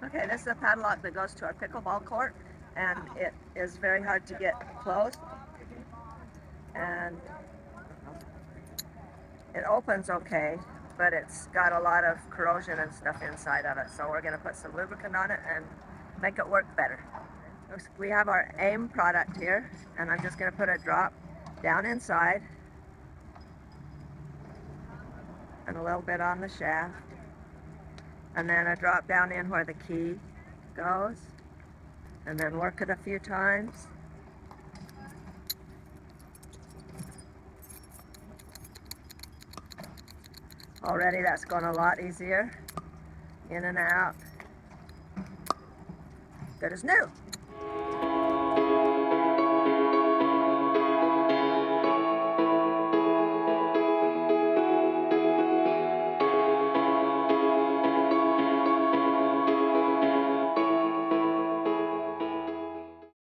Okay, this is a padlock that goes to our pickleball court, and it is very hard to get closed. And it opens okay, but it's got a lot of corrosion and stuff inside of it. So we're going to put some lubricant on it and make it work better. We have our AIM product here, and I'm just going to put a drop down inside and a little bit on the shaft, and then a drop down in where the key goes, and then work it a few times. Already that's going a lot easier. In and out. Good as new.